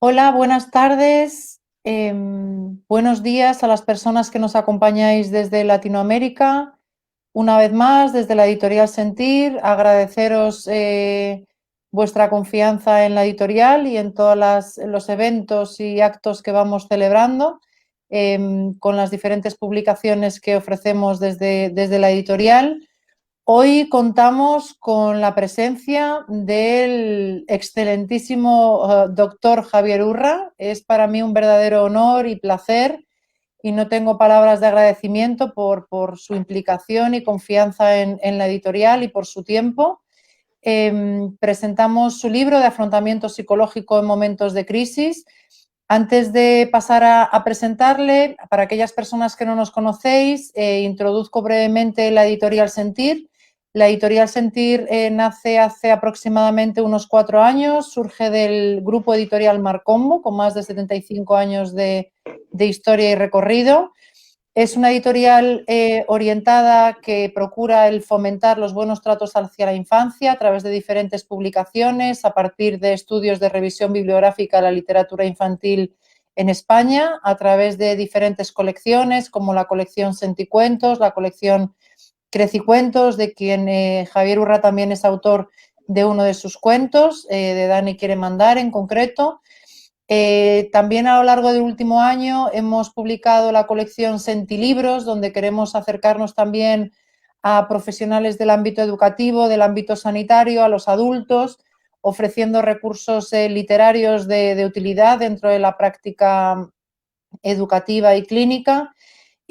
Hola, buenas tardes. Buenos días a las personas que nos acompañáis desde Latinoamérica. Una vez más, desde la editorial Sentir, agradeceros vuestra confianza en la editorial y en todos los eventos y actos que vamos celebrando con las diferentes publicaciones que ofrecemos desde la editorial. Hoy contamos con la presencia del excelentísimo doctor Javier Urra. Es para mí un verdadero honor y placer y no tengo palabras de agradecimiento por su implicación y confianza en la editorial y por su tiempo. Presentamos su libro de afrontamiento psicológico en momentos de crisis. Antes de pasar a presentarle, para aquellas personas que no nos conocéis, introduzco brevemente la editorial Sentir. La editorial Sentir nace hace aproximadamente unos 4 años, surge del grupo editorial Marcombo, con más de 75 años de historia y recorrido. Es una editorial orientada que procura el fomentar los buenos tratos hacia la infancia a través de diferentes publicaciones, a partir de estudios de revisión bibliográfica de la literatura infantil en España, a través de diferentes colecciones como la colección Senticuentos, la colección Crecicuentos, de quien Javier Urra también es autor de uno de sus cuentos, de Dani quiere mandar en concreto. También a lo largo del último año hemos publicado la colección Sentilibros, donde queremos acercarnos también a profesionales del ámbito educativo, del ámbito sanitario, a los adultos, ofreciendo recursos literarios de utilidad dentro de la práctica educativa y clínica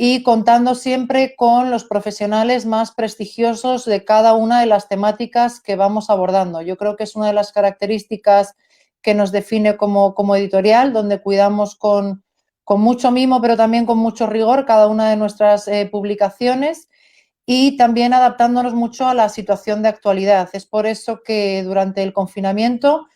y contando siempre con los profesionales más prestigiosos de cada una de las temáticas que vamos abordando. Yo creo que es una de las características que nos define como editorial, donde cuidamos con mucho mimo, pero también con mucho rigor cada una de nuestras publicaciones y también adaptándonos mucho a la situación de actualidad. Es por eso que durante el confinamiento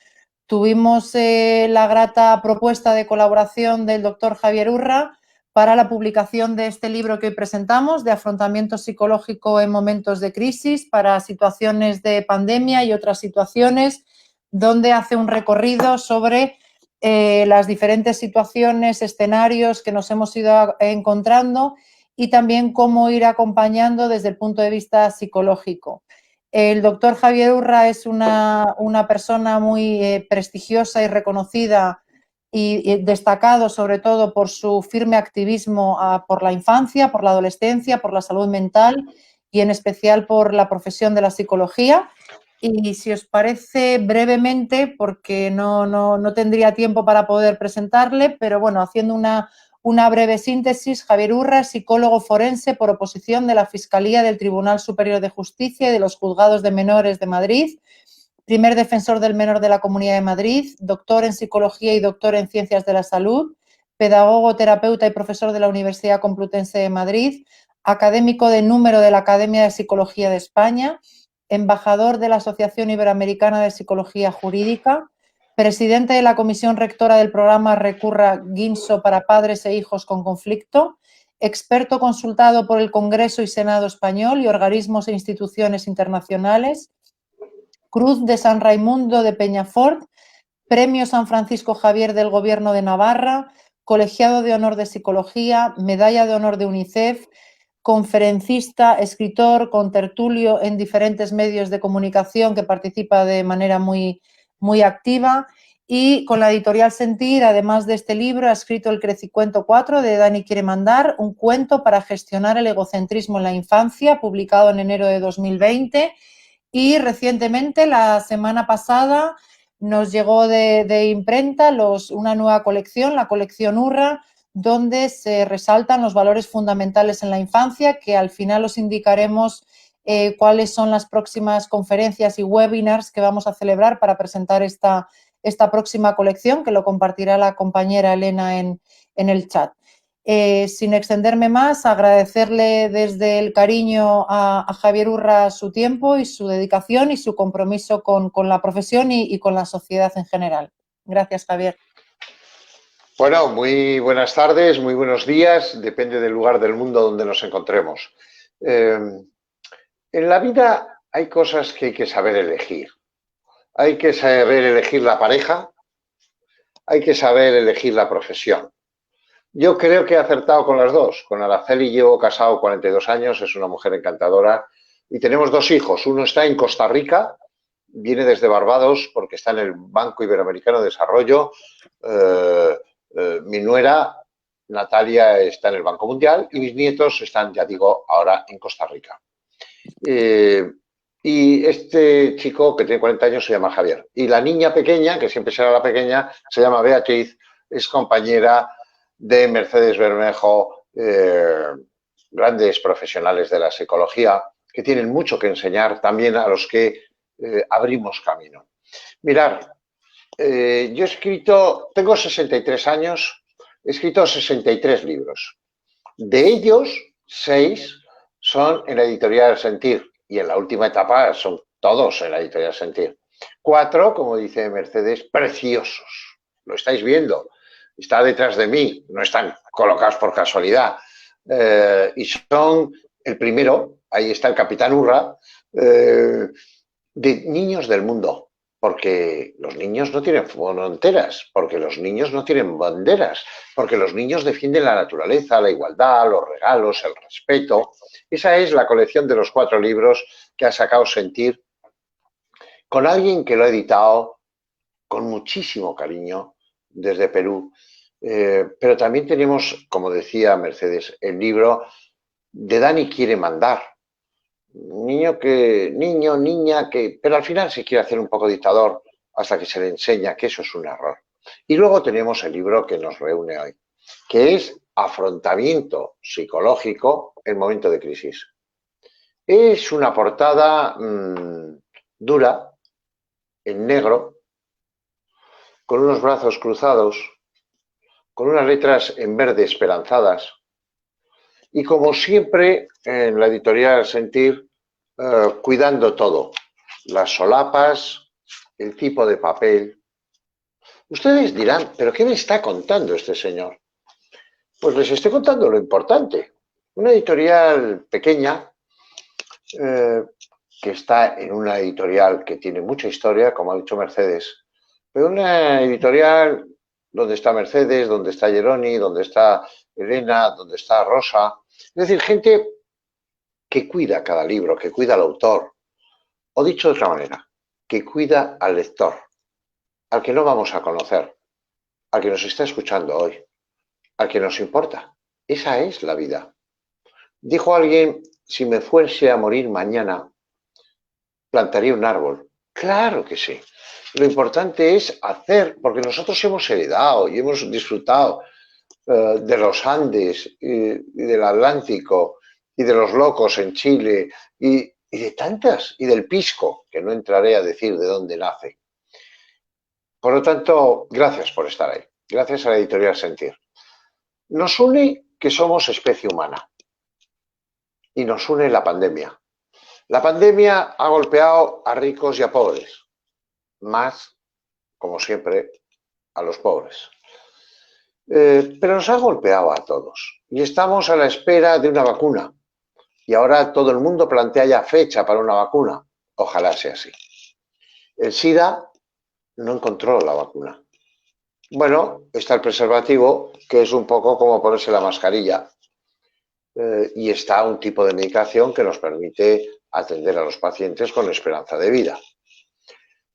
tuvimos la grata propuesta de colaboración del doctor Javier Urra para la publicación de este libro que hoy presentamos, de afrontamiento psicológico en momentos de crisis, para situaciones de pandemia y otras situaciones, donde hace un recorrido sobre las diferentes situaciones, escenarios que nos hemos ido encontrando y también cómo ir acompañando desde el punto de vista psicológico. El doctor Javier Urra es una persona muy prestigiosa y reconocida y destacado sobre todo por su firme activismo por la infancia, por la adolescencia, por la salud mental y en especial por la profesión de la psicología. Y si os parece brevemente, porque no tendría tiempo para poder presentarle, pero bueno, haciendo una breve síntesis, Javier Urra, psicólogo forense por oposición de la Fiscalía del Tribunal Superior de Justicia y de los Juzgados de Menores de Madrid, primer defensor del menor de la Comunidad de Madrid, doctor en Psicología y doctor en Ciencias de la Salud, pedagogo, terapeuta y profesor de la Universidad Complutense de Madrid, académico de número de la Academia de Psicología de España, embajador de la Asociación Iberoamericana de Psicología Jurídica, presidente de la Comisión Rectora del programa Recurra Guinso para padres e hijos con conflicto, experto consultado por el Congreso y Senado español y organismos e instituciones internacionales, Cruz de San Raimundo de Peñafort, Premio San Francisco Javier del Gobierno de Navarra, Colegiado de Honor de Psicología, Medalla de Honor de UNICEF, conferencista, escritor, contertulio en diferentes medios de comunicación que participa de manera muy activa y con la editorial Sentir, además de este libro, ha escrito El Crecicuento 4 de Dani quiere mandar, un cuento para gestionar el egocentrismo en la infancia, publicado en enero de 2020 y recientemente, la semana pasada, nos llegó de imprenta una nueva colección, la colección Urra, donde se resaltan los valores fundamentales en la infancia, que al final os indicaremos cuáles son las próximas conferencias y webinars que vamos a celebrar para presentar esta próxima colección, que lo compartirá la compañera Elena en el chat. Sin extenderme más, agradecerle desde el cariño a Javier Urra su tiempo y su dedicación y su compromiso con la profesión y con la sociedad en general. Gracias, Javier. Bueno, muy buenas tardes, muy buenos días, depende del lugar del mundo donde nos encontremos. En la vida hay cosas que hay que saber elegir. Hay que saber elegir la pareja, hay que saber elegir la profesión. Yo creo que he acertado con las dos. Con Araceli llevo casado 42 años, es una mujer encantadora y tenemos dos hijos. Uno está en Costa Rica, viene desde Barbados porque está en el Banco Iberoamericano de Desarrollo. Mi nuera, Natalia, está en el Banco Mundial y mis nietos están, ya digo, ahora en Costa Rica. Y este chico que tiene 40 años se llama Javier. Y la niña pequeña, que siempre será la pequeña, se llama Beatriz, es compañera de Mercedes Bermejo, grandes profesionales de la psicología, que tienen mucho que enseñar también a los que abrimos camino. Mirad, yo he escrito, tengo 63 años, he escrito 63 libros. De ellos, 6 son en la editorial Sentir y en la última etapa son todos en la editorial Sentir. 4, como dice Mercedes, preciosos. Lo estáis viendo. Está detrás de mí, no están colocados por casualidad. Y son el primero, ahí está el Capitán Urra, de niños del mundo. Porque los niños no tienen fronteras, porque los niños no tienen banderas, porque los niños defienden la naturaleza, la igualdad, los regalos, el respeto. Esa es la colección de los 4 libros que ha sacado Sentir, con alguien que lo ha editado con muchísimo cariño desde Perú. Pero también tenemos, como decía Mercedes, el libro de Dani quiere mandar. Niño, niña, pero al final se quiere hacer un poco dictador hasta que se le enseña que eso es un error. Y luego tenemos el libro que nos reúne hoy, que es Afrontamiento psicológico en momento de crisis. Es una portada dura, en negro, con unos brazos cruzados, con unas letras en verde esperanzadas. Y como siempre, en la editorial Sentir, cuidando todo. Las solapas, el tipo de papel. Ustedes dirán, ¿pero qué me está contando este señor? Pues les estoy contando lo importante. Una editorial pequeña, que está en una editorial que tiene mucha historia, como ha dicho Mercedes, pero una editorial donde está Mercedes, donde está Jeroni, donde está Elena, donde está Rosa. Es decir, gente que cuida cada libro, que cuida al autor, o dicho de otra manera, que cuida al lector, al que no vamos a conocer, al que nos está escuchando hoy, al que nos importa. Esa es la vida. Dijo alguien, si me fuese a morir mañana, plantaría un árbol. Claro que sí. Lo importante es hacer, porque nosotros hemos heredado y hemos disfrutado de los Andes y del Atlántico y de los locos en Chile y de tantas, y del pisco, que no entraré a decir de dónde nace. Por lo tanto, gracias por estar ahí. Gracias a la editorial Sentir. Nos une que somos especie humana y nos une la pandemia. La pandemia ha golpeado a ricos y a pobres, más, como siempre, a los pobres. Pero nos ha golpeado a todos y estamos a la espera de una vacuna. Y ahora todo el mundo plantea ya fecha para una vacuna. Ojalá sea así. El SIDA no encontró la vacuna. Bueno, está el preservativo, que es un poco como ponerse la mascarilla. Y está un tipo de medicación que nos permite atender a los pacientes con esperanza de vida.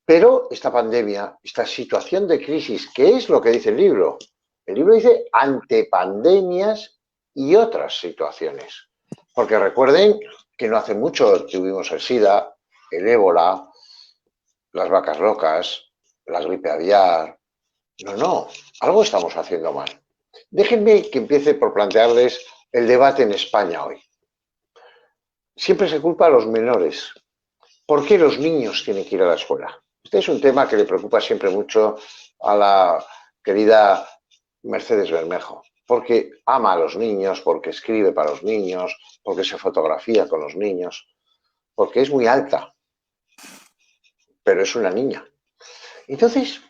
Pero esta pandemia, esta situación de crisis, ¿qué es lo que dice el libro? El libro dice ante pandemias y otras situaciones. Porque recuerden que no hace mucho tuvimos el SIDA, el ébola, las vacas locas, la gripe aviar. No, algo estamos haciendo mal. Déjenme que empiece por plantearles el debate en España hoy. Siempre se culpa a los menores. ¿Por qué los niños tienen que ir a la escuela? Este es un tema que le preocupa siempre mucho a la querida Mercedes Bermejo, porque ama a los niños, porque escribe para los niños, porque se fotografía con los niños, porque es muy alta, pero es una niña. Entonces,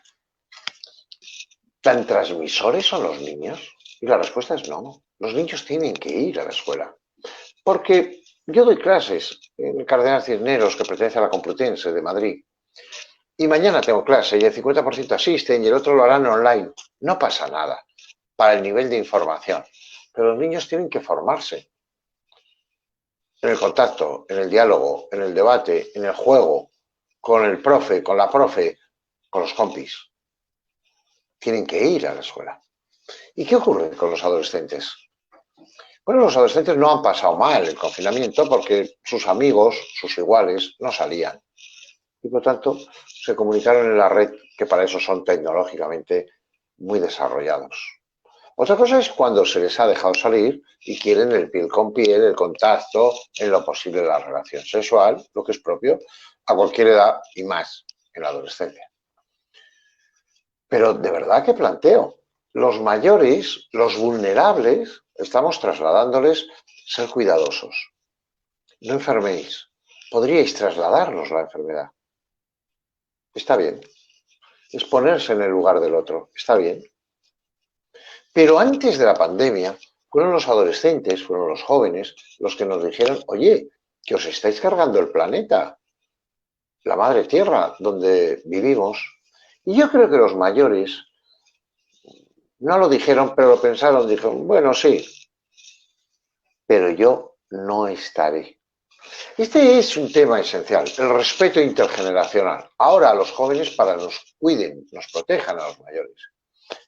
¿tan transmisores son los niños? Y la respuesta es no. Los niños tienen que ir a la escuela. Porque yo doy clases en el Cardenal Cisneros, que pertenece a la Complutense de Madrid, y mañana tengo clase y el 50% asisten y el otro lo harán online. No pasa nada para el nivel de información, pero los niños tienen que formarse en el contacto, en el diálogo, en el debate, en el juego, con el profe, con la profe, con los compis. Tienen que ir a la escuela. ¿Y qué ocurre con los adolescentes? Bueno, los adolescentes no han pasado mal el confinamiento porque sus amigos, sus iguales, no salían. Y por tanto, se comunicaron en la red, que para eso son tecnológicamente muy desarrollados. Otra cosa es cuando se les ha dejado salir y quieren el piel con piel, el contacto, en lo posible la relación sexual, lo que es propio a cualquier edad y más en la adolescencia. Pero de verdad que planteo, los mayores, los vulnerables, estamos trasladándoles ser cuidadosos. No enferméis, podríais trasladarnos la enfermedad. Está bien, es ponerse en el lugar del otro, está bien. Pero antes de la pandemia, fueron los adolescentes, fueron los jóvenes, los que nos dijeron, oye, que os estáis cargando el planeta, la madre tierra, donde vivimos. Y yo creo que los mayores no lo dijeron, pero lo pensaron, dijeron, bueno, sí, pero yo no estaré. Este es un tema esencial, el respeto intergeneracional. Ahora a los jóvenes para que nos cuiden, nos protejan a los mayores,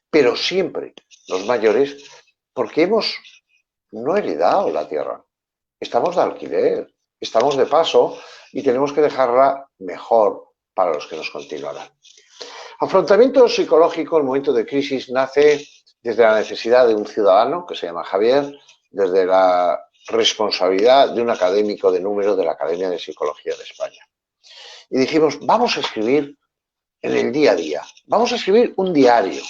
pero siempre los mayores, porque hemos no heredado la tierra, estamos de alquiler, estamos de paso y tenemos que dejarla mejor para los que nos continuarán. Afrontamiento psicológico en momento de crisis nace desde la necesidad de un ciudadano, que se llama Javier, desde la responsabilidad de un académico de número de la Academia de Psicología de España. Y dijimos, vamos a escribir en el día a día, vamos a escribir un diario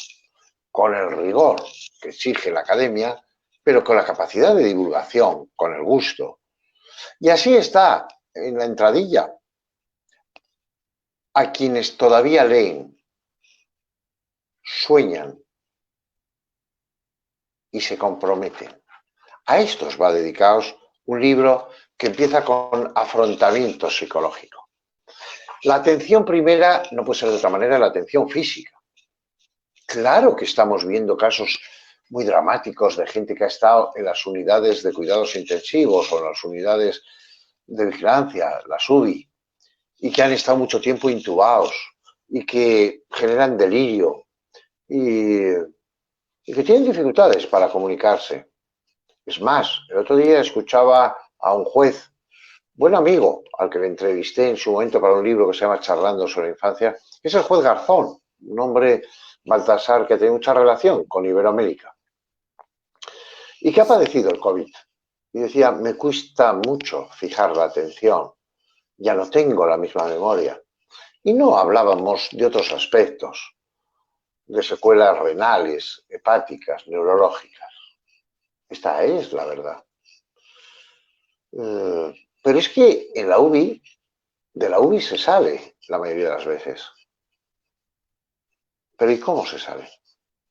con el rigor que exige la academia, pero con la capacidad de divulgación, con el gusto. Y así está en la entradilla. A quienes todavía leen, sueñan y se comprometen. A estos va dedicados un libro que empieza con afrontamiento psicológico. La atención primera no puede ser de otra manera, la atención física. Claro que estamos viendo casos muy dramáticos de gente que ha estado en las unidades de cuidados intensivos o en las unidades de vigilancia, las UBI, y que han estado mucho tiempo intubados y que generan delirio y que tienen dificultades para comunicarse. Es más, el otro día escuchaba a un juez, buen amigo, al que le entrevisté en su momento para un libro que se llama Charlando sobre la infancia, que es el juez Garzón, un hombre, Baltasar, que tiene mucha relación con Iberoamérica y que ha padecido el COVID. Y decía, me cuesta mucho fijar la atención, ya no tengo la misma memoria. Y no hablábamos de otros aspectos, de secuelas renales, hepáticas, neurológicas. Esta es la verdad. Pero es que en la UBI, de la UBI se sale la mayoría de las veces. Pero ¿y cómo se sale?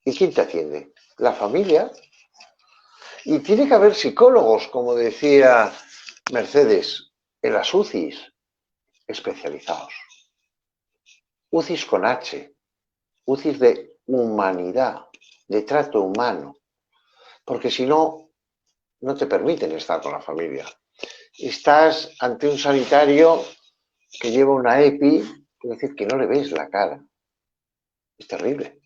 ¿Y quién te atiende? ¿La familia? Y tiene que haber psicólogos, como decía Mercedes, en las UCIs, especializados. UCIs con H, UCIs de humanidad, de trato humano, porque si no, no te permiten estar con la familia. Estás ante un sanitario que lleva una EPI, es decir, que no le ves la cara. Es terrible.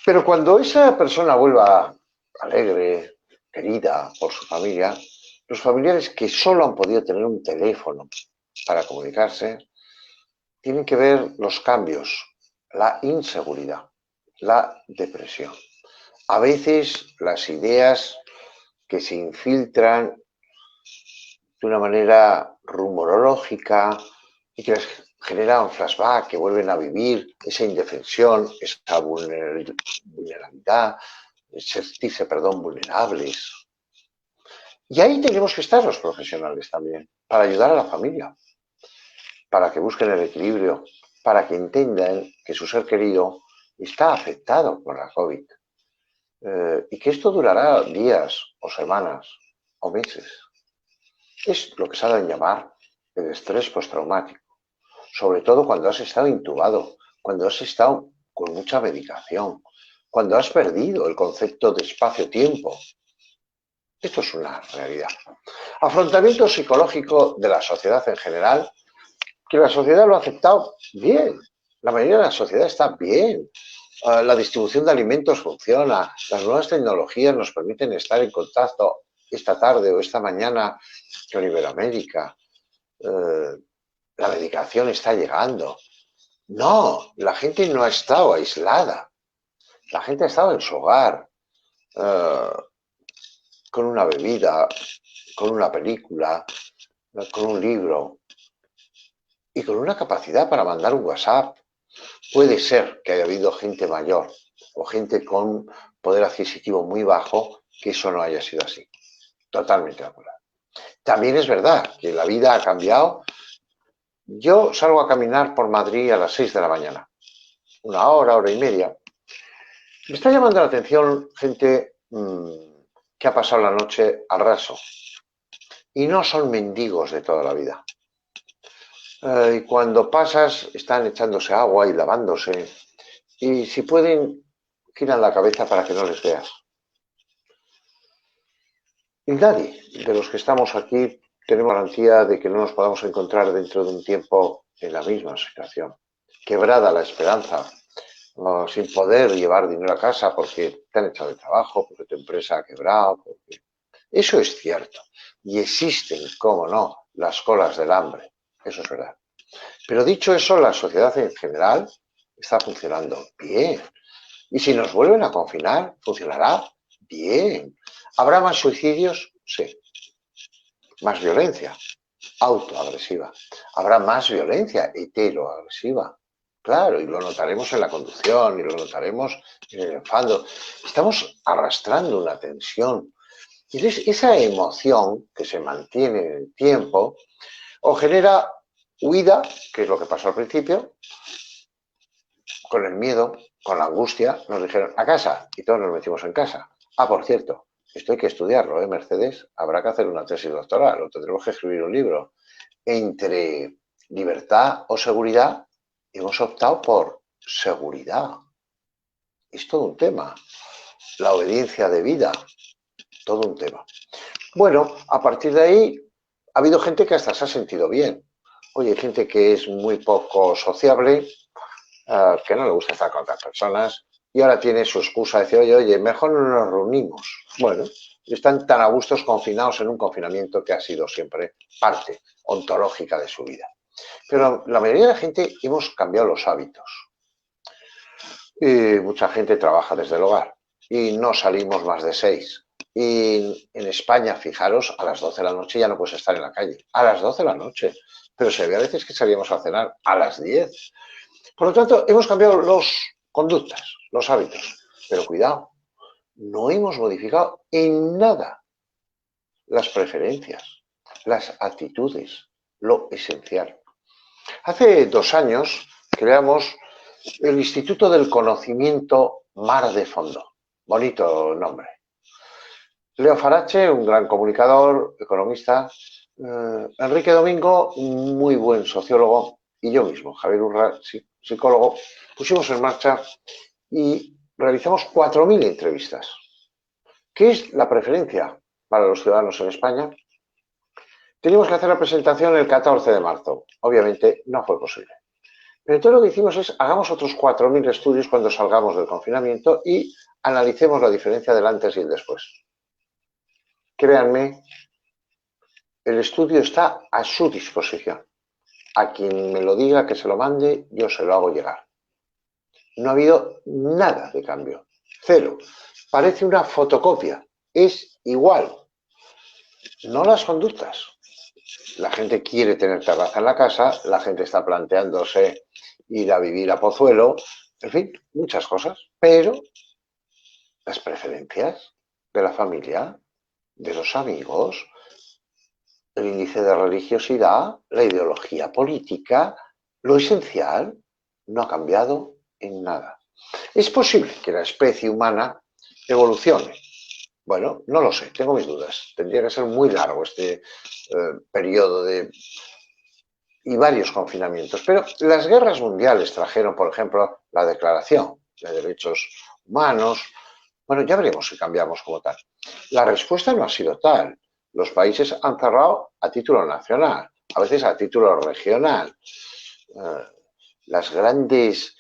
Pero cuando esa persona vuelva alegre, querida por su familia, los familiares que solo han podido tener un teléfono para comunicarse, tienen que ver los cambios, la inseguridad, la depresión. A veces las ideas que se infiltran de una manera rumorológica y que les genera un flashback, que vuelven a vivir esa indefensión, esa vulnerabilidad, sentirse, vulnerables. Y ahí tenemos que estar los profesionales también, para ayudar a la familia, para que busquen el equilibrio, para que entiendan que su ser querido está afectado por la COVID y que esto durará días o semanas o meses. Es lo que saben llamar el estrés postraumático. sobre todo cuando has estado intubado, cuando has estado con mucha medicación, cuando has perdido el concepto de espacio-tiempo. Esto es una realidad. Afrontamiento psicológico de la sociedad en general, que la sociedad lo ha aceptado bien. La mayoría de la sociedad está bien. La distribución de alimentos funciona. Las nuevas tecnologías nos permiten estar en contacto esta tarde o esta mañana con Iberoamérica. La medicación está llegando. No, la gente no ha estado aislada. La gente ha estado en su hogar, con una bebida, con una película, con un libro y con una capacidad para mandar un WhatsApp. Puede ser que haya habido gente mayor o gente con poder adquisitivo muy bajo que eso no haya sido así. Totalmente de acuerdo. También es verdad que la vida ha cambiado. Yo salgo a caminar por Madrid a las 6 de la mañana. Una hora y media. Me está llamando la atención gente que ha pasado la noche al raso. Y no son mendigos de toda la vida. Y cuando pasas están echándose agua y lavándose. Y si pueden, giran la cabeza para que no les veas. Y nadie de los que estamos aquí tenemos garantía de que no nos podamos encontrar dentro de un tiempo en la misma situación. Quebrada la esperanza, sin poder llevar dinero a casa porque te han echado de trabajo, porque tu empresa ha quebrado. Eso es cierto. Y existen, cómo no, las colas del hambre. Eso es verdad. Pero dicho eso, la sociedad en general está funcionando bien. Y si nos vuelven a confinar, funcionará bien. ¿Habrá más suicidios? Sí. Más violencia autoagresiva. Habrá más violencia heteroagresiva. Claro, y lo notaremos en la conducción, y lo notaremos en el enfado. Estamos arrastrando una tensión. Y entonces esa emoción que se mantiene en el tiempo o genera huida, que es lo que pasó al principio, con el miedo, con la angustia, nos dijeron a casa y todos nos metimos en casa. Ah, por cierto, esto hay que estudiarlo, ¿eh, Mercedes? Habrá que hacer una tesis doctoral o tendremos que escribir un libro. Entre libertad o seguridad, hemos optado por seguridad. Es todo un tema. La obediencia debida, todo un tema. Bueno, a partir de ahí ha habido gente que hasta se ha sentido bien. Oye, hay gente que es muy poco sociable, que no le gusta estar con otras personas y ahora tiene su excusa de decir, oye, mejor no nos reunimos. Bueno, están tan a gustos confinados en un confinamiento que ha sido siempre parte ontológica de su vida. Pero la mayoría de la gente hemos cambiado los hábitos. Y mucha gente trabaja desde el hogar y no salimos más de 6. Y en España, fijaros, a las 12 de la noche ya no puedes estar en la calle. A las 12 de la noche. Pero se ve a veces que salíamos a cenar a las 10. Por lo tanto, hemos cambiado las conductas, los hábitos. Pero cuidado, no hemos modificado en nada las preferencias, las actitudes, lo esencial. Hace 2 años creamos el Instituto del Conocimiento Mar de Fondo. Bonito nombre. Leo Farache, un gran comunicador, economista. Enrique Domingo, muy buen sociólogo. Y yo mismo, Javier Urra, psicólogo, pusimos en marcha y realizamos 4.000 entrevistas. ¿Qué es la preferencia para los ciudadanos en España? Teníamos que hacer la presentación el 14 de marzo. Obviamente no fue posible. Pero entonces lo que hicimos es, hagamos otros 4.000 estudios cuando salgamos del confinamiento y analicemos la diferencia del antes y el después. Créanme, el estudio está a su disposición. A quien me lo diga que se lo mande, yo se lo hago llegar. No ha habido nada de cambio. Cero. Parece una fotocopia. Es igual. No las conductas. La gente quiere tener terraza en la casa, la gente está planteándose ir a vivir a Pozuelo, en fin, muchas cosas, pero las preferencias de la familia, de los amigos, el índice de religiosidad, la ideología política, lo esencial no ha cambiado en nada. ¿Es posible que la especie humana evolucione? Bueno, no lo sé, tengo mis dudas. Tendría que ser muy largo este periodo de y varios confinamientos. Pero las guerras mundiales trajeron, por ejemplo, la Declaración de Derechos Humanos. Bueno, ya veremos si cambiamos como tal. La respuesta no ha sido tal. Los países han cerrado a título nacional, a veces a título regional. Las grandes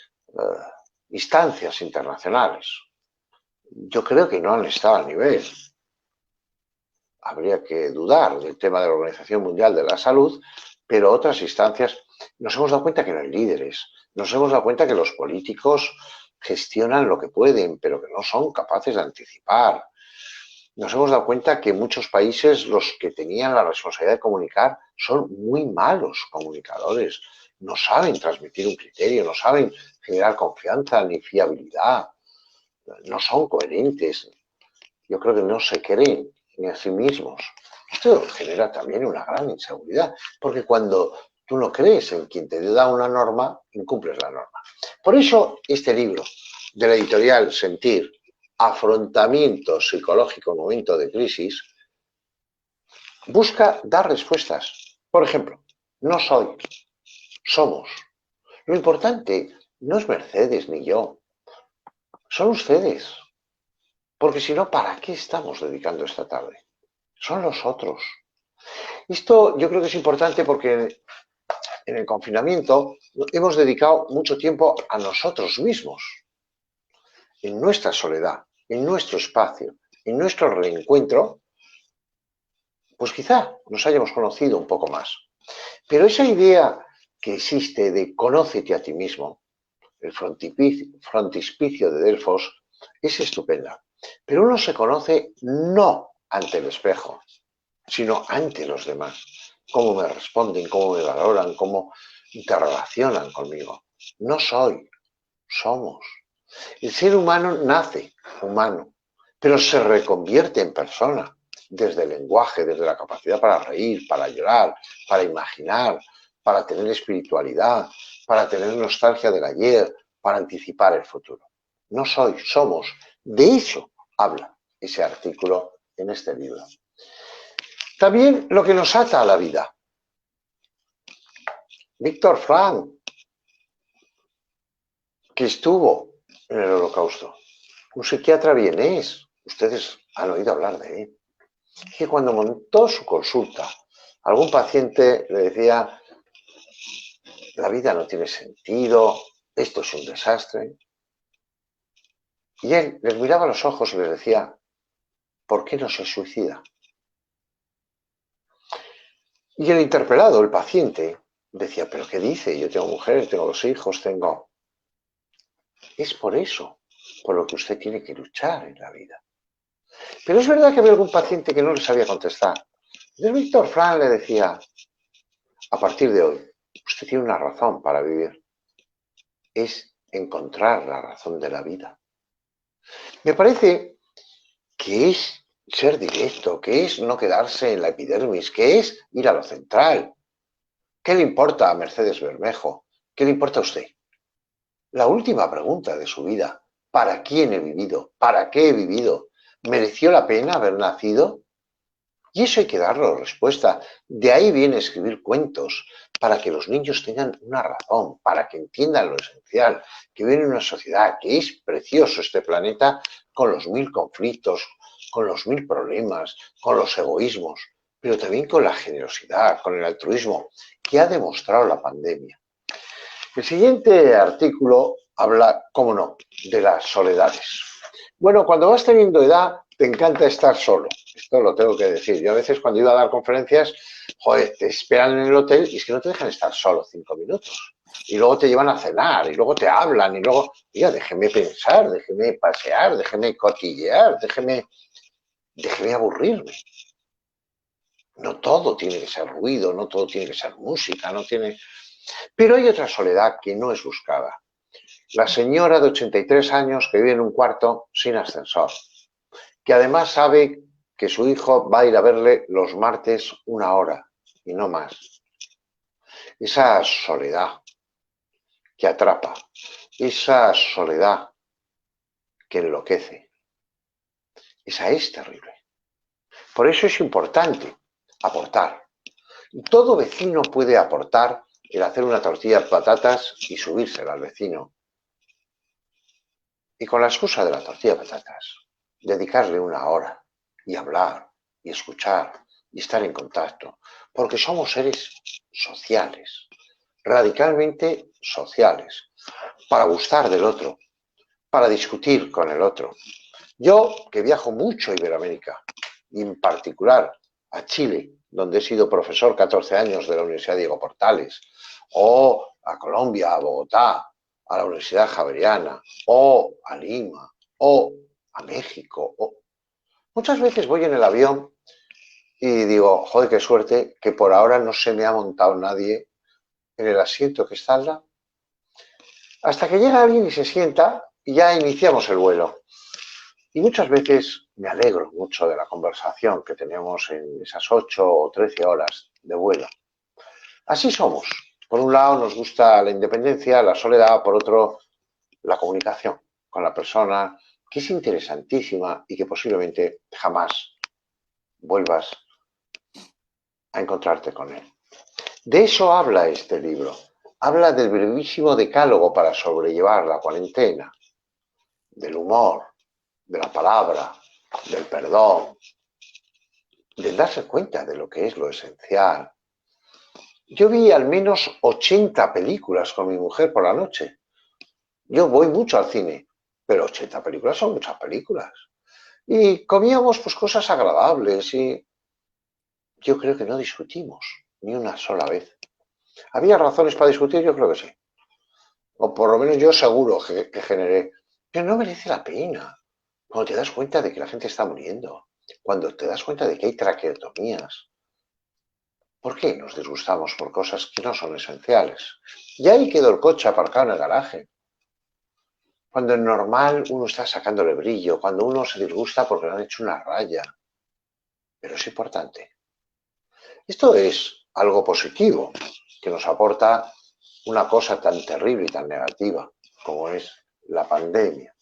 instancias internacionales, yo creo que no han estado al nivel. Habría que dudar del tema de la Organización Mundial de la Salud, pero otras instancias nos hemos dado cuenta que no hay líderes, nos hemos dado cuenta que los políticos gestionan lo que pueden, pero que no son capaces de anticipar. Nos hemos dado cuenta que muchos países, los que tenían la responsabilidad de comunicar, son muy malos comunicadores. No saben transmitir un criterio, no saben generar confianza ni fiabilidad, no son coherentes. Yo creo que no se creen ni a sí mismos. Esto genera también una gran inseguridad, porque cuando tú no crees en quien te da una norma, incumples la norma. Por eso este libro de la editorial Sentir, afrontamiento psicológico en momento de crisis, busca dar respuestas. Por ejemplo, no soy, somos. Lo importante no es Mercedes ni yo, son ustedes. Porque si no, ¿para qué estamos dedicando esta tarde? Son los otros. Esto yo creo que es importante porque en el confinamiento hemos dedicado mucho tiempo a nosotros mismos, en nuestra soledad, en nuestro espacio, en nuestro reencuentro, pues quizá nos hayamos conocido un poco más. Pero esa idea que existe de conócete a ti mismo, el frontispicio de Delfos, es estupenda. Pero uno se conoce no ante el espejo, sino ante los demás. Cómo me responden, cómo me valoran, cómo interrelacionan conmigo. No soy, somos. El ser humano nace humano, pero se reconvierte en persona, desde el lenguaje, desde la capacidad para reír, para llorar, para imaginar, para tener espiritualidad, para tener nostalgia del ayer, para anticipar el futuro. No soy, somos. De eso habla ese artículo en este libro. También lo que nos ata a la vida. Víctor Frank, que estuvo en el Holocausto, un psiquiatra vienés, ustedes han oído hablar de él, que cuando montó su consulta, algún paciente le decía, la vida no tiene sentido, esto es un desastre, y él les miraba a los ojos y les decía, ¿por qué no se suicida? Y el interpelado, el paciente, decía, ¿pero qué dice? Yo tengo mujer, tengo 2 hijos, tengo... Es por eso por lo que usted tiene que luchar en la vida. Pero es verdad que había algún paciente que no le sabía contestar. Entonces Víctor Frank le decía, a partir de hoy, usted tiene una razón para vivir. Es encontrar la razón de la vida. Me parece que es ser directo, que es no quedarse en la epidermis, que es ir a lo central. ¿Qué le importa a Mercedes Bermejo? ¿Qué le importa a usted? La última pregunta de su vida, ¿para quién he vivido? ¿Para qué he vivido? ¿Mereció la pena haber nacido? Y eso hay que darle respuesta. De ahí viene escribir cuentos, para que los niños tengan una razón, para que entiendan lo esencial, que viene una sociedad, que es precioso este planeta con los 1000 conflictos, con los 1000 problemas, con los egoísmos, pero también con la generosidad, con el altruismo, que ha demostrado la pandemia. El siguiente artículo habla, cómo no, de las soledades. Bueno, cuando vas teniendo edad, te encanta estar solo. Esto lo tengo que decir. Yo a veces cuando iba a dar conferencias, joder, te esperan en el hotel y es que no te dejan estar solo 5 minutos. Y luego te llevan a cenar, y luego te hablan, y luego, oiga, déjeme pensar, déjeme pasear, déjeme cotillear, déjeme aburrirme. No todo tiene que ser ruido, no todo tiene que ser música, no tiene... Pero hay otra soledad que no es buscada. La señora de 83 años que vive en un cuarto sin ascensor, que además sabe que su hijo va a ir a verle los martes 1 hora y no más. Esa soledad que atrapa, esa soledad que enloquece, esa es terrible. Por eso es importante aportar. Todo vecino puede aportar el hacer una tortilla de patatas y subírsela al vecino. Y con la excusa de la tortilla de patatas, dedicarle una hora y hablar y escuchar y estar en contacto, porque somos seres sociales, radicalmente sociales, para gustar del otro, para discutir con el otro. Yo, que viajo mucho a Iberoamérica, y en particular a Chile, donde he sido profesor 14 años de la Universidad Diego Portales, o a Colombia, a Bogotá, a la Universidad Javeriana, o a Lima, o a México. Muchas veces voy en el avión y digo, joder, qué suerte que por ahora no se me ha montado nadie en el asiento que está al lado. Hasta que llega alguien y se sienta y ya iniciamos el vuelo. Y muchas veces me alegro mucho de la conversación que tenemos en esas 8 o 13 horas de vuelo. Así somos. Por un lado nos gusta la independencia, la soledad, por otro la comunicación con la persona, que es interesantísima y que posiblemente jamás vuelvas a encontrarte con él. De eso habla este libro. Habla del brevísimo decálogo para sobrellevar la cuarentena, del humor, de la palabra, del perdón, de darse cuenta de lo que es lo esencial. Yo vi al menos 80 películas con mi mujer por la noche. Yo voy mucho al cine, pero 80 películas son muchas películas. Y comíamos pues cosas agradables y yo creo que no discutimos ni una sola vez. ¿Había razones para discutir? Yo creo que sí. O por lo menos yo seguro que generé. Pero no merece la pena. Cuando te das cuenta de que la gente está muriendo, cuando te das cuenta de que hay traqueotomías, ¿por qué nos disgustamos por cosas que no son esenciales? Y ahí quedó el coche aparcado en el garaje. Cuando en normal uno está sacándole brillo, cuando uno se disgusta porque le han hecho una raya. Pero es importante. Esto es algo positivo que nos aporta una cosa tan terrible y tan negativa como es la pandemia.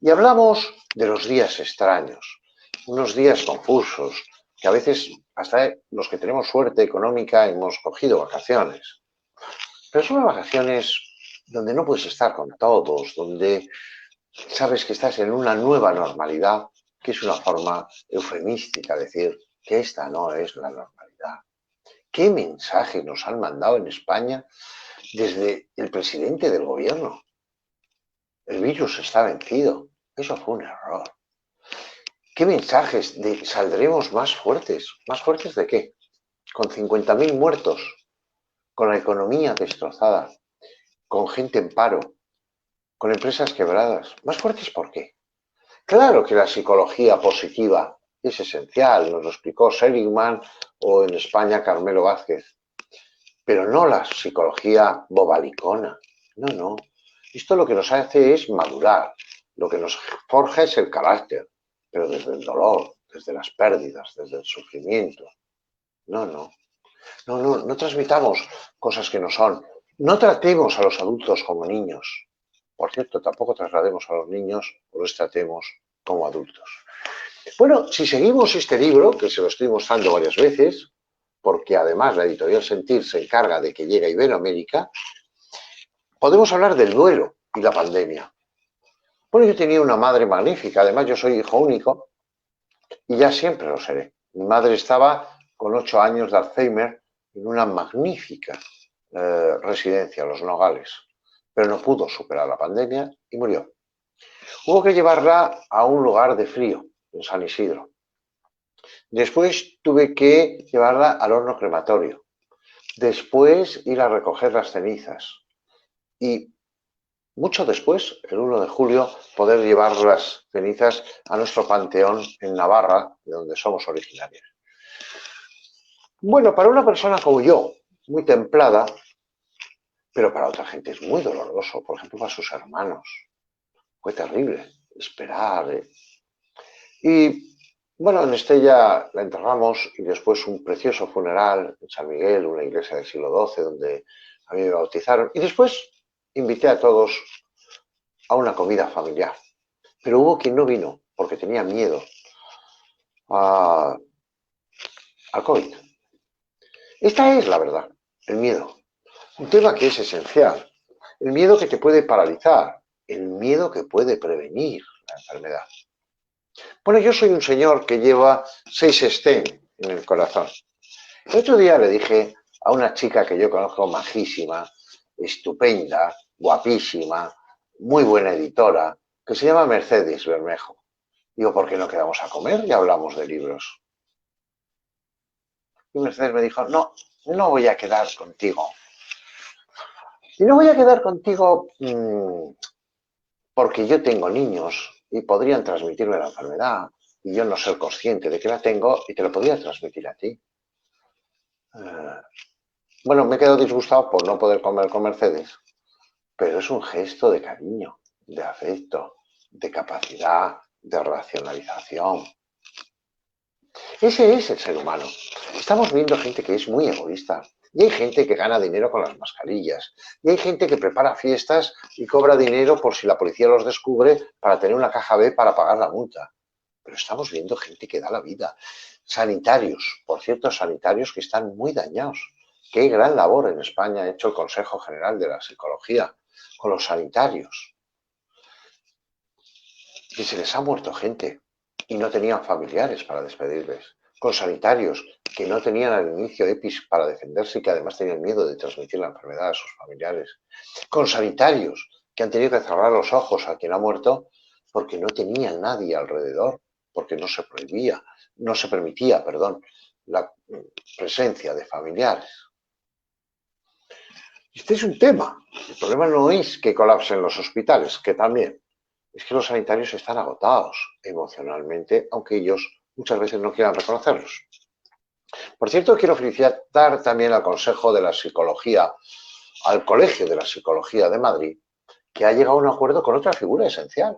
Y hablamos de los días extraños, unos días confusos, que a veces hasta los que tenemos suerte económica hemos cogido vacaciones. Pero son vacaciones donde no puedes estar con todos, donde sabes que estás en una nueva normalidad, que es una forma eufemística de decir que esta no es la normalidad. ¿Qué mensaje nos han mandado en España desde el presidente del gobierno? El virus está vencido. Eso fue un error. ¿Qué mensajes de saldremos más fuertes? ¿Más fuertes de qué? Con 50.000 muertos, con la economía destrozada, con gente en paro, con empresas quebradas. ¿Más fuertes por qué? Claro que la psicología positiva es esencial, nos lo explicó Seligman o en España Carmelo Vázquez, pero no la psicología bobalicona. No, no. Esto lo que nos hace es madurar, lo que nos forja es el carácter, pero desde el dolor, desde las pérdidas, desde el sufrimiento. No, no. No, no, no transmitamos cosas que no son. No tratemos a los adultos como niños. Por cierto, tampoco traslademos a los niños o los tratemos como adultos. Bueno, si seguimos este libro, que se lo estoy mostrando varias veces, porque además la editorial Sentir se encarga de que llegue a Iberoamérica, podemos hablar del duelo y la pandemia. Bueno, yo tenía una madre magnífica, además yo soy hijo único y ya siempre lo seré. Mi madre estaba con 8 años de Alzheimer en una magnífica residencia, Los Nogales, pero no pudo superar la pandemia y murió. Hubo que llevarla a un lugar de frío, en San Isidro. Después tuve que llevarla al horno crematorio. Después ir a recoger las cenizas. Y mucho después, el 1 de julio, poder llevar las cenizas a nuestro panteón en Navarra, de donde somos originarios. Bueno, para una persona como yo, muy templada, pero para otra gente es muy doloroso, por ejemplo, para sus hermanos. Fue terrible esperar. Y bueno, en Estella la enterramos y después un precioso funeral en San Miguel, una iglesia del siglo XII, donde a mí me bautizaron. Y después invité a todos a una comida familiar. Pero hubo quien no vino porque tenía miedo al COVID. Esta es la verdad, el miedo. Un tema que es esencial. El miedo que te puede paralizar, el miedo que puede prevenir la enfermedad. Bueno, yo soy un señor que lleva 6 stents en el corazón. El otro día le dije a una chica que yo conozco majísima, estupenda, guapísima, muy buena editora, que se llama Mercedes Bermejo. Digo, ¿por qué no quedamos a comer y hablamos de libros? Y Mercedes me dijo, no, no voy a quedar contigo. Y no voy a quedar contigo porque yo tengo niños y podrían transmitirme la enfermedad y yo no ser consciente de que la tengo y te lo podría transmitir a ti. Bueno, me he quedado disgustado por no poder comer con Mercedes, pero es un gesto de cariño, de afecto, de capacidad, de racionalización. Ese es el ser humano. Estamos viendo gente que es muy egoísta. Y hay gente que gana dinero con las mascarillas. Y hay gente que prepara fiestas y cobra dinero por si la policía los descubre para tener una caja B para pagar la multa. Pero estamos viendo gente que da la vida. Sanitarios, por cierto, sanitarios que están muy dañados. Qué gran labor en España ha hecho el Consejo General de la Psicología con los sanitarios. Que se les ha muerto gente y no tenían familiares para despedirles. Con sanitarios que no tenían al inicio EPIs para defenderse y que además tenían miedo de transmitir la enfermedad a sus familiares. Con sanitarios que han tenido que cerrar los ojos a quien ha muerto porque no tenía nadie alrededor, porque no se prohibía, no se permitía, perdón, la presencia de familiares. Este es un tema. El problema no es que colapsen los hospitales, que también. Es que los sanitarios están agotados emocionalmente, aunque ellos muchas veces no quieran reconocerlos. Por cierto, quiero felicitar también al Consejo de la Psicología, al Colegio de la Psicología de Madrid, que ha llegado a un acuerdo con otra figura esencial.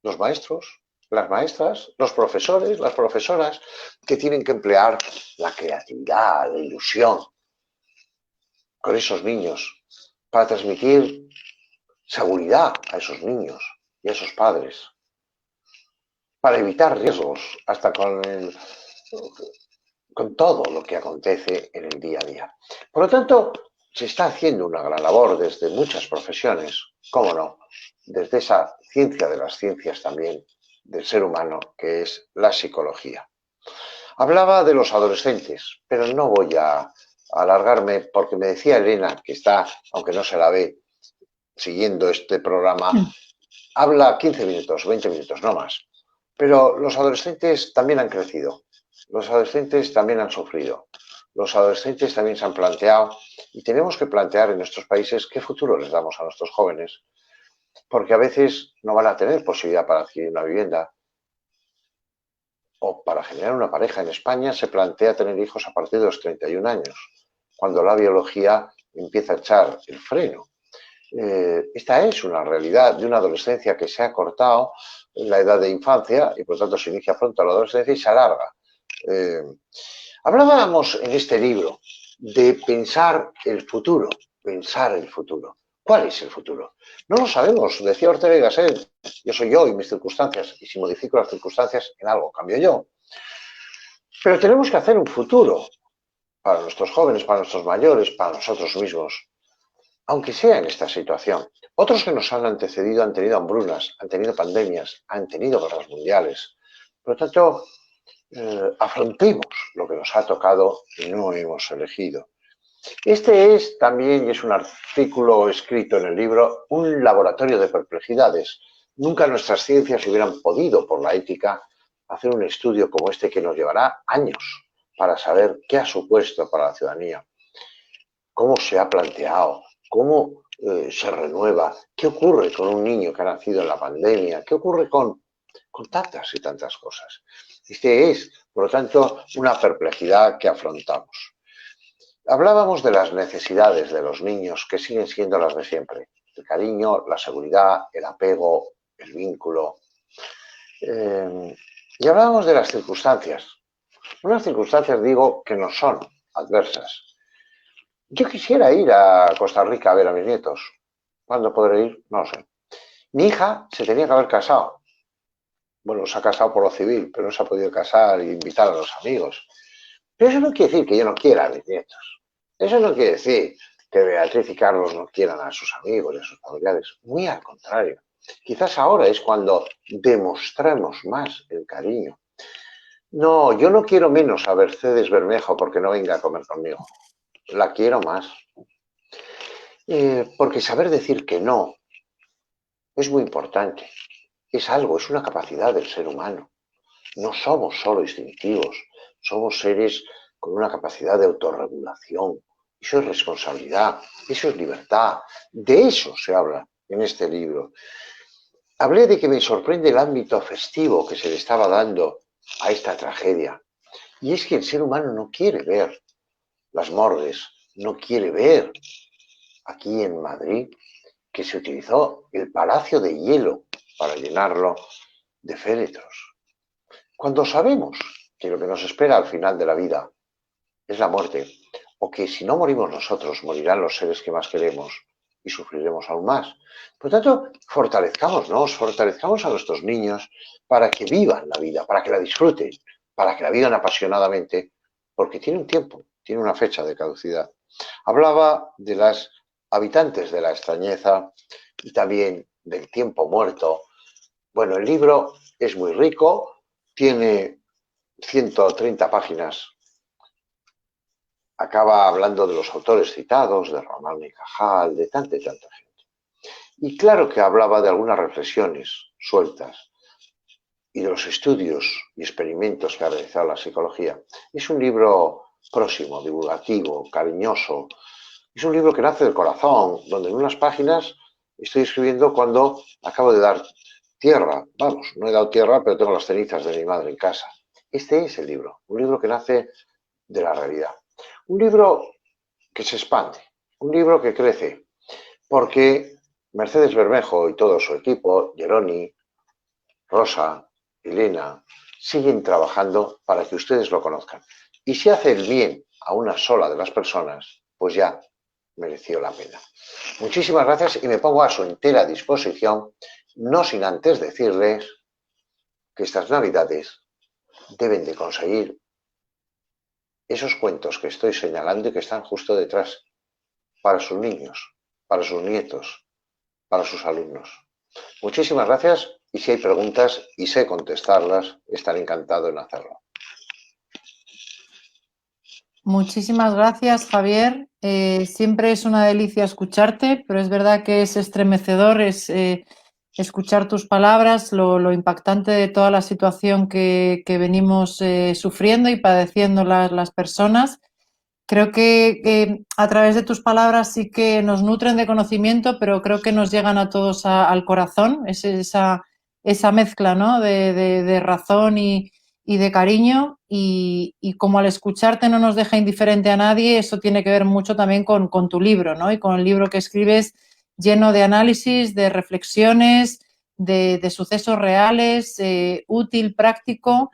Los maestros, las maestras, los profesores, las profesoras, que tienen que emplear la creatividad, la ilusión con esos niños para transmitir seguridad a esos niños y a esos padres, para evitar riesgos hasta con todo lo que acontece en el día a día. Por lo tanto, se está haciendo una gran labor desde muchas profesiones, cómo no, desde esa ciencia de las ciencias también del ser humano que es la psicología. Hablaba de los adolescentes, pero no voy a alargarme porque me decía Elena, que está, aunque no se la ve, siguiendo este programa, habla 15 minutos, 20 minutos, no más. Pero los adolescentes también han crecido, los adolescentes también han sufrido, los adolescentes también se han planteado y tenemos que plantear en nuestros países qué futuro les damos a nuestros jóvenes, porque a veces no van a tener posibilidad para adquirir una vivienda o para generar una pareja. En España se plantea tener hijos a partir de los 31 años, cuando la biología empieza a echar el freno. Esta es una realidad de una adolescencia que se ha cortado en la edad de infancia y por lo tanto se inicia pronto la adolescencia y se alarga. Hablábamos en este libro de pensar el futuro, pensar el futuro. ¿Cuál es el futuro? No lo sabemos, decía Ortega y Gasset, yo soy yo y mis circunstancias, y si modifico las circunstancias en algo cambio yo. Pero tenemos que hacer un futuro para nuestros jóvenes, para nuestros mayores, para nosotros mismos, aunque sea en esta situación. Otros que nos han antecedido han tenido hambrunas, han tenido pandemias, han tenido guerras mundiales. Por lo tanto, afrontemos lo que nos ha tocado y no hemos elegido. Este es también, y es un artículo escrito en el libro, un laboratorio de perplejidades. Nunca nuestras ciencias hubieran podido, por la ética, hacer un estudio como este que nos llevará años para saber qué ha supuesto para la ciudadanía, cómo se ha planteado, cómo se renueva, qué ocurre con un niño que ha nacido en la pandemia, qué ocurre con tantas y tantas cosas. Este es, por lo tanto, una perplejidad que afrontamos. Hablábamos de las necesidades de los niños que siguen siendo las de siempre. El cariño, la seguridad, el apego, el vínculo. Y hablábamos de las circunstancias. Unas circunstancias, digo, que no son adversas. Yo quisiera ir a Costa Rica a ver a mis nietos. ¿Cuándo podré ir? No lo sé. Mi hija se tenía que haber casado. Bueno, se ha casado por lo civil, pero no se ha podido casar e invitar a los amigos. Pero eso no quiere decir que yo no quiera a mis nietos. Eso no quiere decir que Beatriz y Carlos no quieran a sus amigos y a sus familiares. Muy al contrario. Quizás ahora es cuando demostramos más el cariño. No, yo no quiero menos a Mercedes Bermejo porque no venga a comer conmigo. La quiero más. Porque saber decir que no es muy importante. Es algo, es una capacidad del ser humano. No somos solo instintivos, somos seres con una capacidad de autorregulación. Eso es responsabilidad, eso es libertad. De eso se habla en este libro. Hablé de que me sorprende el ámbito festivo que se le estaba dando a esta tragedia. Y es que el ser humano no quiere ver las morgues, no quiere ver aquí en Madrid que se utilizó el Palacio de Hielo para llenarlo de féretros. Cuando sabemos que lo que nos espera al final de la vida es la muerte, o que si no morimos nosotros, morirán los seres que más queremos y sufriremos aún más. Por lo tanto, fortalezcamos a nuestros niños para que vivan la vida, para que la disfruten, para que la vivan apasionadamente, porque tiene un tiempo, tiene una fecha de caducidad. Hablaba de las habitantes de la extrañeza y también del tiempo muerto. Bueno, el libro es muy rico, tiene 130 páginas. Acaba hablando de los autores citados, de Ramón y Cajal, de tanta y tanta gente. Y claro que hablaba de algunas reflexiones sueltas y de los estudios y experimentos que ha realizado la psicología. Es un libro próximo, divulgativo, cariñoso. Es un libro que nace del corazón, donde en unas páginas estoy escribiendo cuando acabo de dar tierra. Vamos, no he dado tierra, pero tengo las cenizas de mi madre en casa. Este es el libro, un libro que nace de la realidad. Un libro que se expande, un libro que crece, porque Mercedes Bermejo y todo su equipo, Jeroni, Rosa, Elena, siguen trabajando para que ustedes lo conozcan. Y si hace el bien a una sola de las personas, pues ya mereció la pena. Muchísimas gracias y me pongo a su entera disposición, no sin antes decirles que estas Navidades deben de conseguir esos cuentos que estoy señalando y que están justo detrás, para sus niños, para sus nietos, para sus alumnos. Muchísimas gracias y si hay preguntas y sé contestarlas, estaré encantado en hacerlo. Muchísimas gracias, Javier. Siempre es una delicia escucharte, pero es verdad que es estremecedor escuchar tus palabras, lo impactante de toda la situación que venimos sufriendo y padeciendo las personas. Creo que a través de tus palabras sí que nos nutren de conocimiento, pero creo que nos llegan a todos al corazón, esa mezcla, ¿no? de razón y de cariño, y como al escucharte no nos deja indiferente a nadie, eso tiene que ver mucho también con tu libro, ¿no? Y con el libro que escribes lleno de análisis, de reflexiones, de sucesos reales, útil, práctico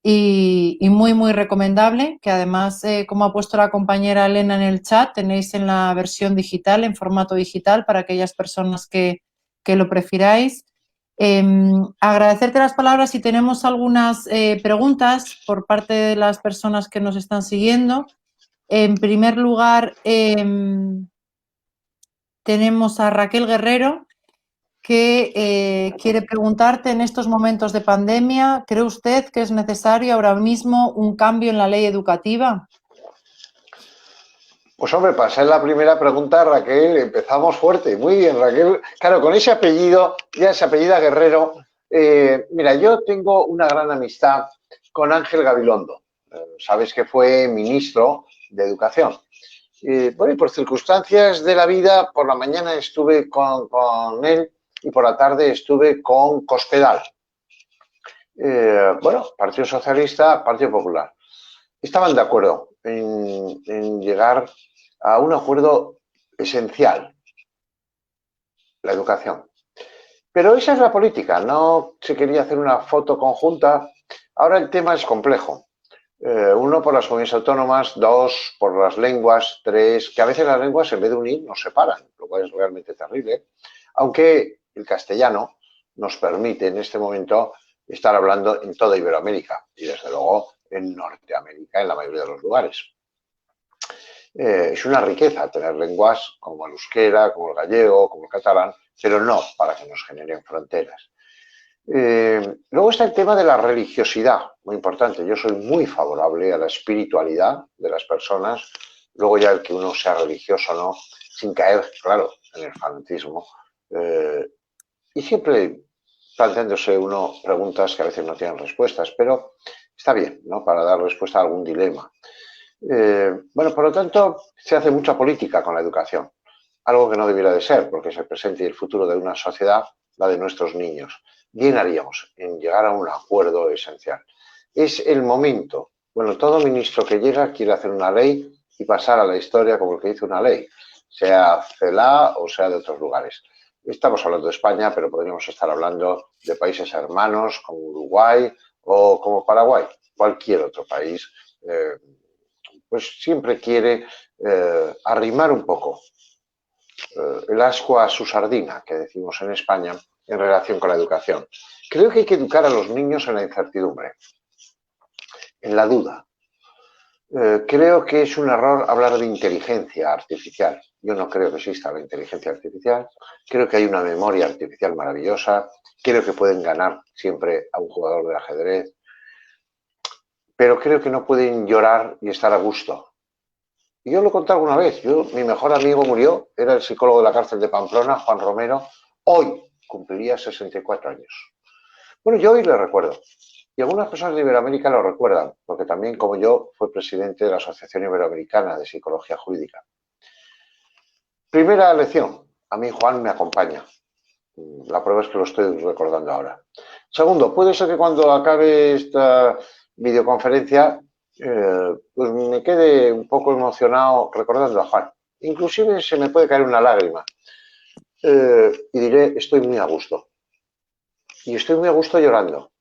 y muy, muy recomendable, que además, como ha puesto la compañera Elena en el chat, tenéis en la versión digital, en formato digital, para aquellas personas que lo prefiráis. Agradecerte las palabras y tenemos algunas preguntas por parte de las personas que nos están siguiendo. En primer lugar, tenemos a Raquel Guerrero, que quiere preguntarte, en estos momentos de pandemia, ¿cree usted que es necesario ahora mismo un cambio en la ley educativa? Pues hombre, para ser la primera pregunta, Raquel, empezamos fuerte. Muy bien, Raquel. Claro, con ese apellido, ya se apellida Guerrero. Mira, yo tengo una gran amistad con Ángel Gabilondo. Sabes que fue ministro de Educación. Bueno, y por circunstancias de la vida, por la mañana estuve con él y por la tarde estuve con Cospedal. Bueno, Partido Socialista, Partido Popular. Estaban de acuerdo en llegar a un acuerdo esencial, la educación. Pero esa es la política, no se quería hacer una foto conjunta. Ahora el tema es complejo. Uno, por las comunidades autónomas, dos, por las lenguas, tres, que a veces las lenguas en vez de unir nos separan, lo cual es realmente terrible, aunque el castellano nos permite en este momento estar hablando en toda Iberoamérica y desde luego en Norteamérica, en la mayoría de los lugares. Es una riqueza tener lenguas como el euskera, como el gallego, como el catalán, pero no para que nos generen fronteras. Luego está el tema de la religiosidad, muy importante. Yo soy muy favorable a la espiritualidad de las personas, luego ya el que uno sea religioso o no, sin caer, claro, en el fanatismo. Y siempre planteándose uno preguntas que a veces no tienen respuestas, pero está bien, ¿no? Para dar respuesta a algún dilema. Bueno, por lo tanto, se hace mucha política con la educación, algo que no debiera de ser, porque es el presente y el futuro de una sociedad, la de nuestros niños. Bien haríamos en llegar a un acuerdo esencial. Es el momento. Bueno, todo ministro que llega quiere hacer una ley y pasar a la historia como el que hizo una ley, sea CELA o sea de otros lugares. Estamos hablando de España, pero podríamos estar hablando de países hermanos como Uruguay o como Paraguay, cualquier otro país. Pues siempre quiere arrimar un poco el ascua a su sardina, que decimos en España, en relación con la educación. Creo que hay que educar a los niños en la incertidumbre, en la duda. Creo que es un error hablar de inteligencia artificial. Yo no creo que exista la inteligencia artificial. Creo que hay una memoria artificial maravillosa. Creo que pueden ganar siempre a un jugador de ajedrez. Pero creo que no pueden llorar y estar a gusto. Y yo lo he contado alguna vez. Mi mejor amigo murió, era el psicólogo de la cárcel de Pamplona, Juan Romero. Hoy cumpliría 64 años. Bueno, yo hoy le recuerdo. Y algunas personas de Iberoamérica lo recuerdan, porque también, como yo, fue presidente de la Asociación Iberoamericana de Psicología Jurídica. Primera lección. A mí Juan me acompaña. La prueba es que lo estoy recordando ahora. Segundo, puede ser que cuando acabe esta videoconferencia pues me quede un poco emocionado recordando a Juan. Inclusive se me puede caer una lágrima. Y diré, estoy muy a gusto. Y estoy muy a gusto llorando.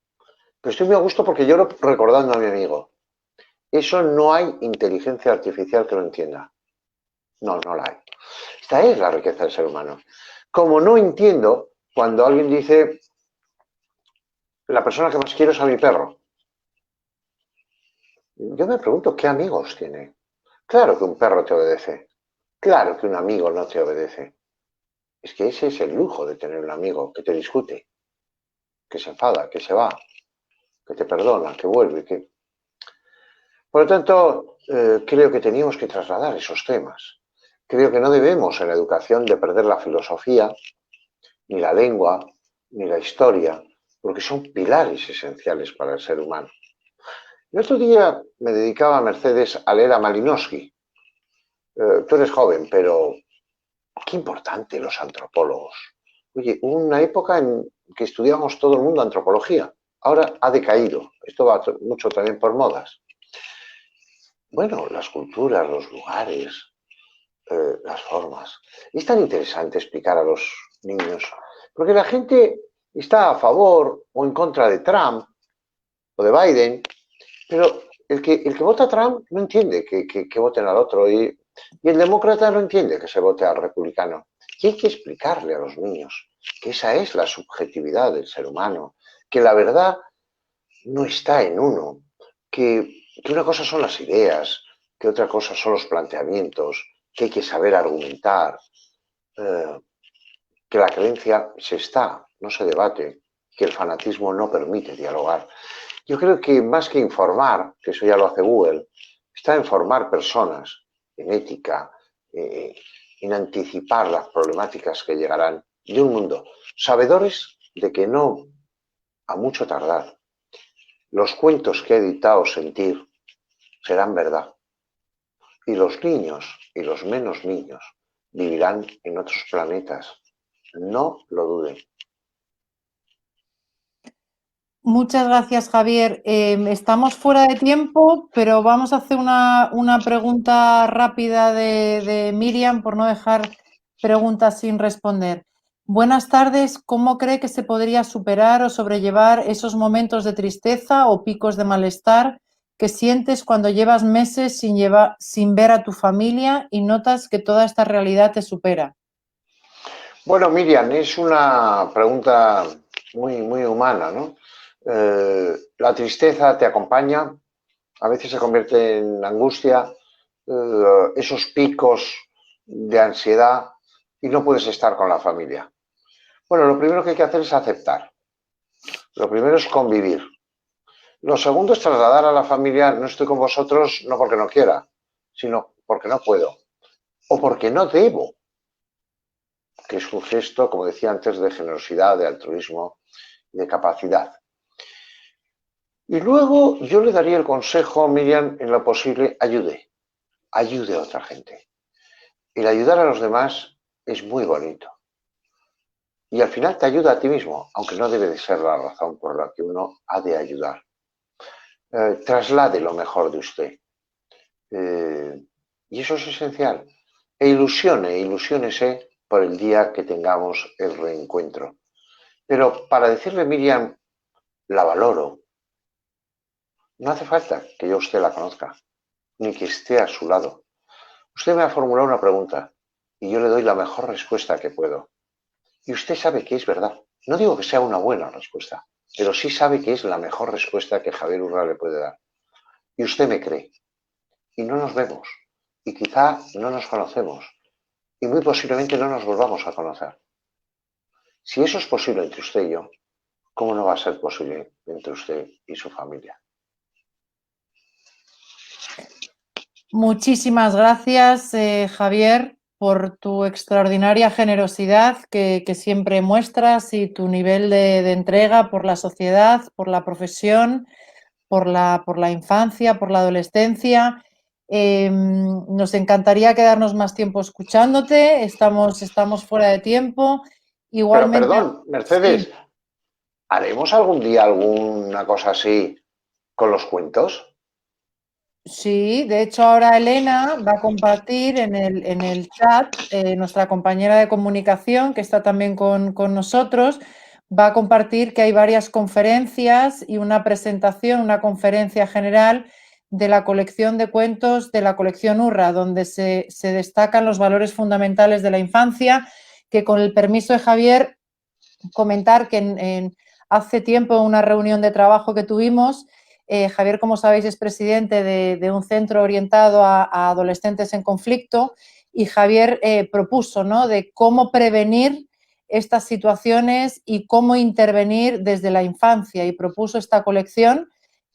Pero estoy muy a gusto porque lloro recordando a mi amigo. Eso no hay inteligencia artificial que lo entienda. No, no la hay. Esta es la riqueza del ser humano. Como no entiendo cuando alguien dice, la persona que más quiero es a mi perro. Yo me pregunto, ¿qué amigos tiene? Claro que un perro te obedece. Claro que un amigo no te obedece. Es que ese es el lujo de tener un amigo que te discute, que se enfada, que se va, que te perdona, que vuelve, que... Por lo tanto, creo que teníamos que trasladar esos temas. Creo que no debemos en la educación de perder la filosofía, ni la lengua, ni la historia, porque son pilares esenciales para el ser humano. El otro día me dedicaba a Mercedes a leer a Malinowski. Tú eres joven, pero qué importante los antropólogos. Oye, hubo una época en que estudiábamos todo el mundo antropología. Ahora ha decaído. Esto va mucho también por modas. Bueno, las culturas, los lugares, las formas. Es tan interesante explicar a los niños, porque la gente está a favor o en contra de Trump o de Biden, pero el que vota a Trump no entiende que voten al otro y el demócrata no entiende que se vote al republicano. Y hay que explicarle a los niños que esa es la subjetividad del ser humano, que la verdad no está en uno, que una cosa son las ideas, que otra cosa son los planteamientos, que hay que saber argumentar, que la creencia se está, no se debate, que el fanatismo no permite dialogar. Yo creo que más que informar, que eso ya lo hace Google, está en formar personas, en ética, en anticipar las problemáticas que llegarán de un mundo, sabedores de que no, a mucho tardar, los cuentos que ha editado Sentir serán verdad. Y los niños y los menos niños vivirán en otros planetas. No lo duden. Muchas gracias, Javier. Estamos fuera de tiempo, pero vamos a hacer una pregunta rápida de Miriam por no dejar preguntas sin responder. Buenas tardes. ¿Cómo cree que se podría superar o sobrellevar esos momentos de tristeza o picos de malestar que sientes cuando llevas meses sin ver a tu familia y notas que toda esta realidad te supera? Bueno, Miriam, es una pregunta muy, muy humana, ¿no? La tristeza te acompaña, a veces se convierte en angustia, esos picos de ansiedad y no puedes estar con la familia. Bueno, lo primero que hay que hacer es aceptar. Lo primero es convivir. Lo segundo es trasladar a la familia, no estoy con vosotros no porque no quiera, sino porque no puedo o porque no debo, que es un gesto, como decía antes, de generosidad, de altruismo, de capacidad. Y luego yo le daría el consejo, Miriam, en lo posible, ayude a otra gente. El ayudar a los demás es muy bonito. Y al final te ayuda a ti mismo, aunque no debe de ser la razón por la que uno ha de ayudar. Traslade lo mejor de usted. Y eso es esencial. Ilusiónese por el día que tengamos el reencuentro. Pero para decirle, Miriam, la valoro, no hace falta que yo a usted la conozca, ni que esté a su lado. Usted me ha formulado una pregunta y yo le doy la mejor respuesta que puedo. Y usted sabe que es verdad. No digo que sea una buena respuesta, pero sí sabe que es la mejor respuesta que Javier Urra le puede dar. Y usted me cree. Y no nos vemos. Y quizá no nos conocemos. Y muy posiblemente no nos volvamos a conocer. Si eso es posible entre usted y yo, ¿cómo no va a ser posible entre usted y su familia? Muchísimas gracias, Javier, por tu extraordinaria generosidad que siempre muestras y tu nivel de entrega por la sociedad, por la profesión, por la infancia, por la adolescencia. Nos encantaría quedarnos más tiempo escuchándote. Estamos fuera de tiempo. Pero Igualmente, perdón, Mercedes, sí. ¿haremos algún día alguna cosa así con los cuentos? Sí, de hecho ahora Elena va a compartir en el chat, nuestra compañera de comunicación que está también con nosotros, va a compartir que hay varias conferencias y una presentación, una conferencia general de la colección de cuentos de la colección Urra, donde se destacan los valores fundamentales de la infancia, que con el permiso de Javier, comentar que hace tiempo en una reunión de trabajo que tuvimos, Javier, como sabéis, es presidente de un centro orientado a adolescentes en conflicto y Javier propuso, ¿no?, de cómo prevenir estas situaciones y cómo intervenir desde la infancia y propuso esta colección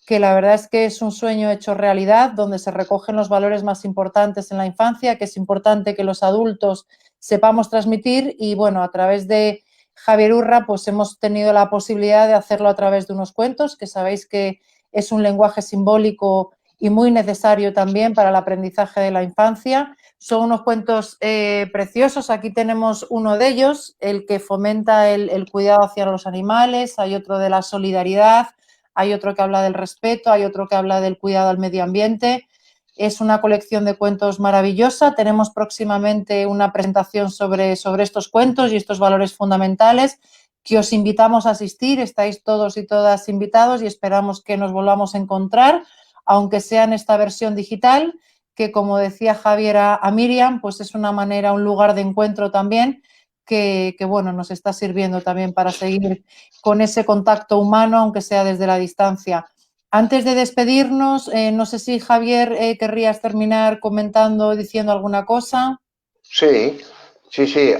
que la verdad es que es un sueño hecho realidad, donde se recogen los valores más importantes en la infancia, que es importante que los adultos sepamos transmitir y, bueno, a través de Javier Urra, pues hemos tenido la posibilidad de hacerlo a través de unos cuentos, que sabéis que es un lenguaje simbólico y muy necesario también para el aprendizaje de la infancia. Son unos cuentos preciosos. Aquí tenemos uno de ellos, el que fomenta el cuidado hacia los animales, hay otro de la solidaridad, hay otro que habla del respeto, hay otro que habla del cuidado al medio ambiente. Es una colección de cuentos maravillosa. Tenemos próximamente una presentación sobre estos cuentos y estos valores fundamentales que os invitamos a asistir. Estáis todos y todas invitados y esperamos que nos volvamos a encontrar, aunque sea en esta versión digital, que como decía Javier a Miriam, pues es una manera, un lugar de encuentro también que bueno, nos está sirviendo también para seguir con ese contacto humano, aunque sea desde la distancia. Antes de despedirnos, no sé si Javier querrías terminar comentando, diciendo alguna cosa. Sí,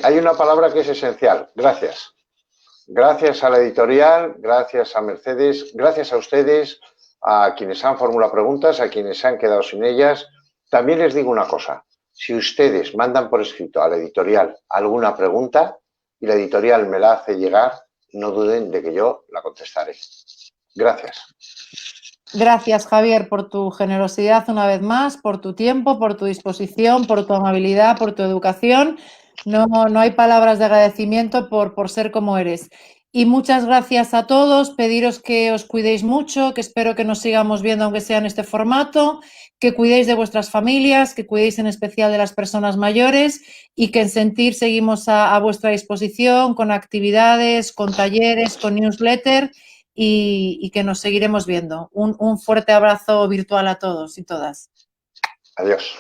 hay una palabra que es esencial. Gracias. Gracias a la editorial, gracias a Mercedes, gracias a ustedes, a quienes han formulado preguntas, a quienes se han quedado sin ellas. También les digo una cosa, si ustedes mandan por escrito a la editorial alguna pregunta y la editorial me la hace llegar, no duden de que yo la contestaré. Gracias. Gracias, Javier, por tu generosidad una vez más, por tu tiempo, por tu disposición, por tu amabilidad, por tu educación. No hay palabras de agradecimiento por ser como eres. Y muchas gracias a todos. Pediros que os cuidéis mucho, que espero que nos sigamos viendo aunque sea en este formato, que cuidéis de vuestras familias, que cuidéis en especial de las personas mayores y que en Sentir seguimos a vuestra disposición con actividades, con talleres, con newsletter y que nos seguiremos viendo. Un fuerte abrazo virtual a todos y todas. Adiós.